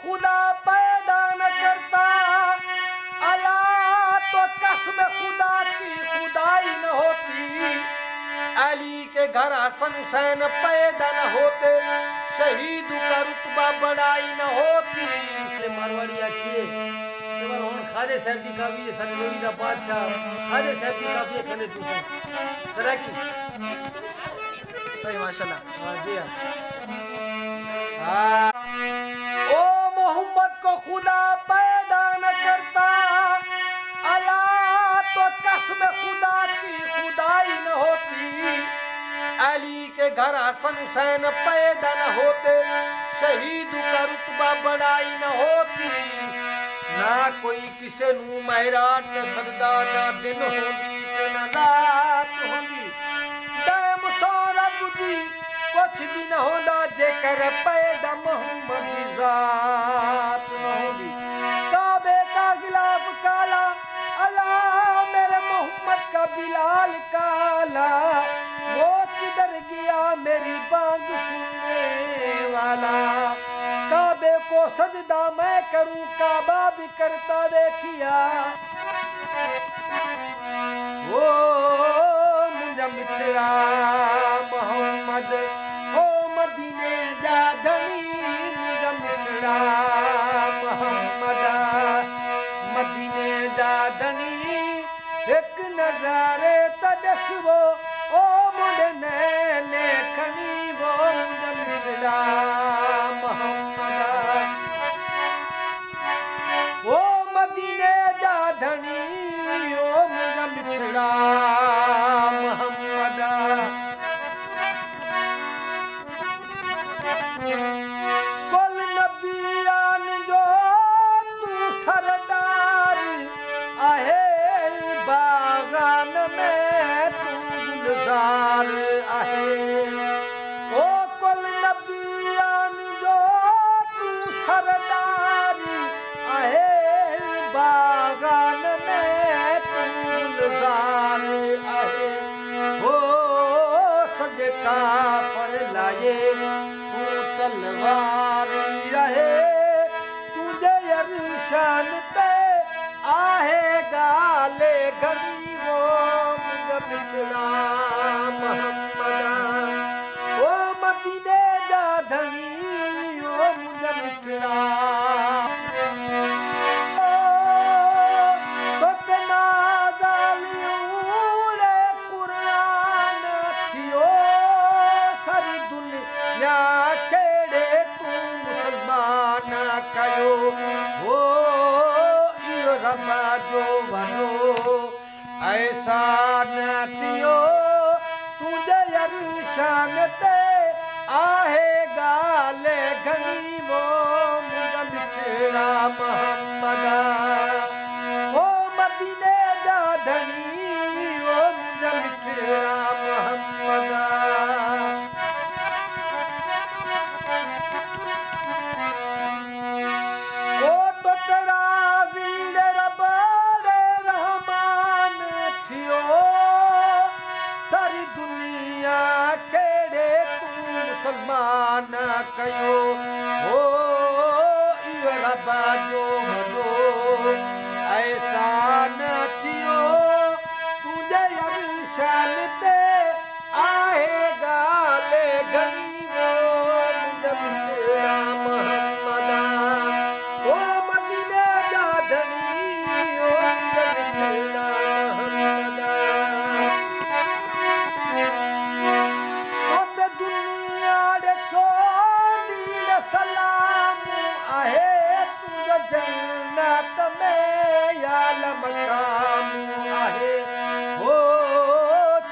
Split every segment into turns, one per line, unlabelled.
खुदा पैदा न करता, अल्लाह तो कसम खुदा की खुदाई न होती। अली के घर हसन हुसैन पैदा न होते, शहीद का रुतबा बढ़ाई न होती। मारवाड़ी आखिए खाजे साहब की काफी है, सनलोई दा बादशाह खाजे साहब की काफी है, खने तू सराकी
सही माशाल्लाह।
हाँ जी हाँ। ओ मोहम्मद को खुदा पैदा न करता, अल्लाह तो कसम खुदा की खुदाई न होती। अली के घर हसन हुसैन पैदा न होते, शहीद का रुतबा बढ़ाई न होती। ना कोई किसे नू महराट सददा, ना दिन होंदी ते ना रात होंदी। डैम सौरभ दी कुछ भी न होंदा, जेकर पैदा मोहम्मद दी जात न होंदी। काबे का गिलाफ काला, अल्लाह मेरे मोहम्मद का बिलाल काला। वो किधर गया मेरी बांग सुनने वाला। काबे को सजदा मैं करूं, काबा भी करता देखिया। ओ मुंजा मिठड़ा मोहम्मद, ओ मदीने जा धनी। मुंजा मिठड़ा मोहम्मद, मदीने जा धनी। एक नजारे तदसवो, ओ मुंडे नैने खनी। वो मुंजा मिठड़ा मोहम्मद, ओ मदीने जा धनी। ओ मुंजा मिठड़ा मोहम्मद। कुल नबियान जो तू सरदार आहे, बागान में तू गुलजार आहे। ओ कुल नबियान जो तू सरदार आहे, बागान में तू गुलजार आहे। ओ सदका पर लाए तू तलवारी रहे, तुझे अरशान ते आहे गाले गरीबो। मुझे मिठड़ा मोहम्मद, ओ मदीने जा धनी। ओ मुझे मिठड़ा तो तेना जालियूं कुरान थियो। सारी दुनिया केड़े तू मुसलमान कयो। ओ इहो रब जो वॾो एहसान थियो, तुंहिंजे अरशान ते आहे ॻाल्हि घणी। वो मुंहिंजा मिठड़ा मोहम्मद, ओ मदीने जा धनी। ओ मुंहिंजा मिठड़ा मोहम्मद। ओ तो तेरा ज़ीर रब रहमान थियो। सारी दुनिया केड़े तू मुसलमान कयो। ओ इहो रब जो वॾो एहसान थियो, तुंहिंजे अरशान ते आहे ॻाल्हि घणी। वो मुंहिंजा मिठड़ा मोहम्मद, ओ मदीने जा धनी। ओ मुंहिंजा मिठड़ा मोहम्मद। ओ ते दुनिया ॾे चोंदी सलाम आहे, तुंहिंजो जन्नत में याल मक़ाम आहे। ओ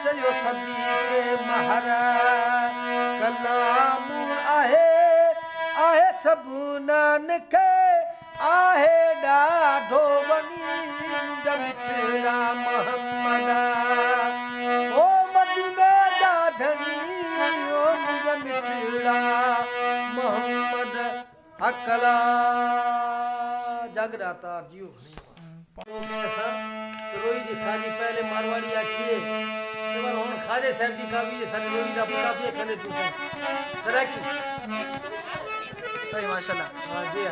चयो सदीक़ महर कलाम आहे, आहे सभुननि खे आहे ॾाढो वणी। मुंहिंजा मिठड़ा मोहम्मद, ओ मदीने जा धनी। ओ मुंहिंजा मिठड़ा मोहम्मद। अकला जगदाता जियो कैसा रोई दी खाली पहले मारवाड़ी आखिए खाजे साहब की काफी है, सनलोई दा काफी है, खने तू सराकी
सही माशाल्लाह।
हाँ जी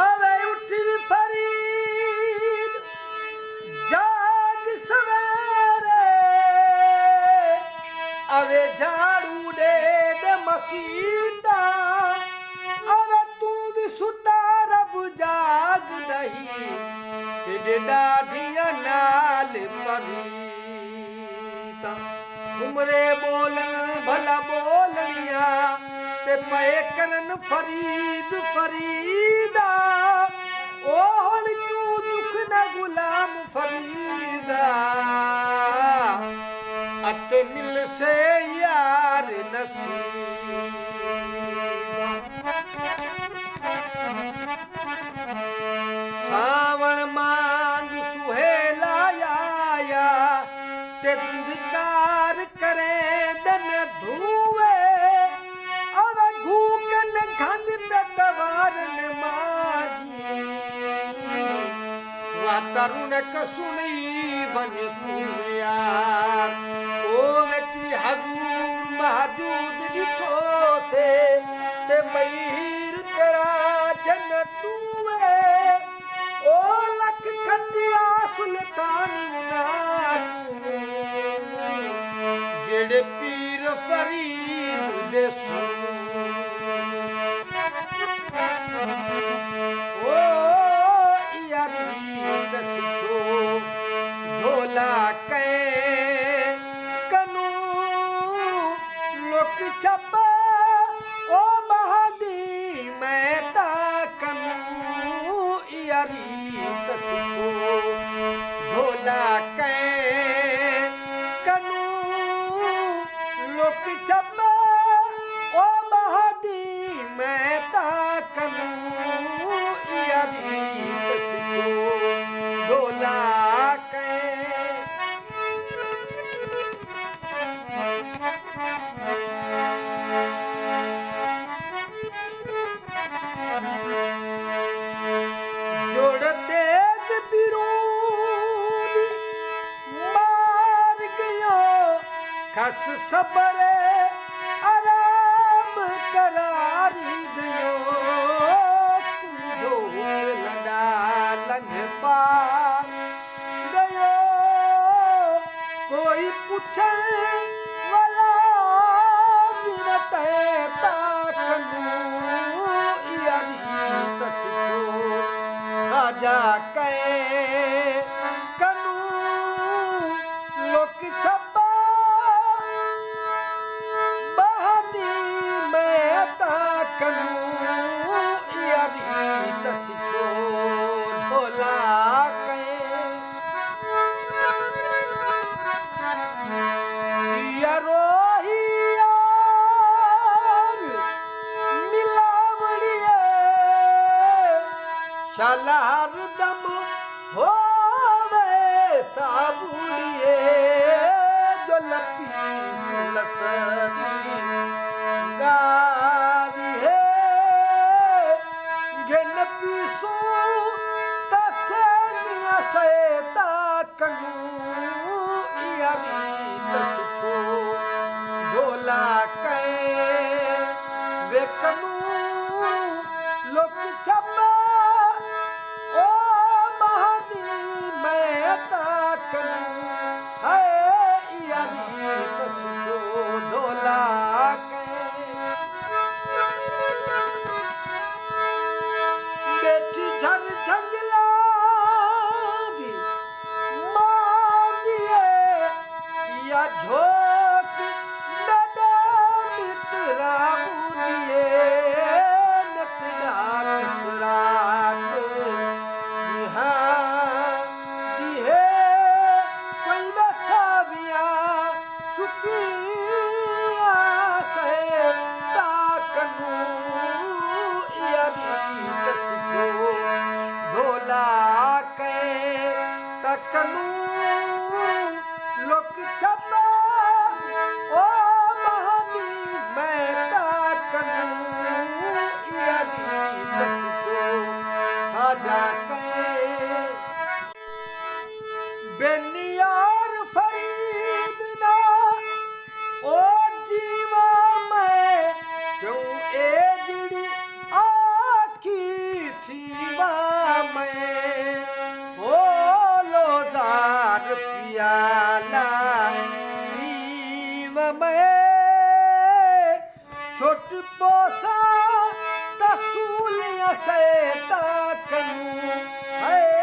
अवे उठी फरीद जाग सवेरे अवे झाड़ू दे मसीदा अवे तू भी सुता रब जाग दही ते डाढ़िया नाल परीता खुमरे बोलन भला बोलनिया ते पए करन फरीद फरीदा ओ हण क्यों चुक न गुलाम फरीदा अत मिल से यार नसीबा सावण मांग सुहेला आया ते धुंधकार करे दन धुए अब घूकन घंद पे तवारन माजी वा तरुण कसुनी बन यार ओ विच भी हजूर महजूद दिठो से ते महीर तेरा जन्नत दुए ओ लख खंडिया सुल्तान जेड़े पीर फरीद दे ओ यारी दसो ढोला कै कनू लोक छपा ओ बहादी मैं ता कनू यारी दसो ढोला कै कनू लोक छपा ओ बहादी मैं ता कनू यारी दसो ढोला जोड़ते बिरूद मार गयो खस सबरे आराम करारी गयो जो लड़ा लंघ पार गयो कोई पूछन वाला जिरत ताकनू यारी तसको खाजा कै कनू लोक छपा बहादी मैं ता कनू यारी तसको ढोला कै यारो शालहर दम होवे साबुड़िए जो लपी सुलसनी गारी है गिन पीसू तसेनिया सेता कनू यारी तसको ढोला कै वे कनू लोक छपा बेटी झर झंगला या झोंक नडा मित्रा बुनिए नटड़ा किसरा सा तसूलिया से ताकनू है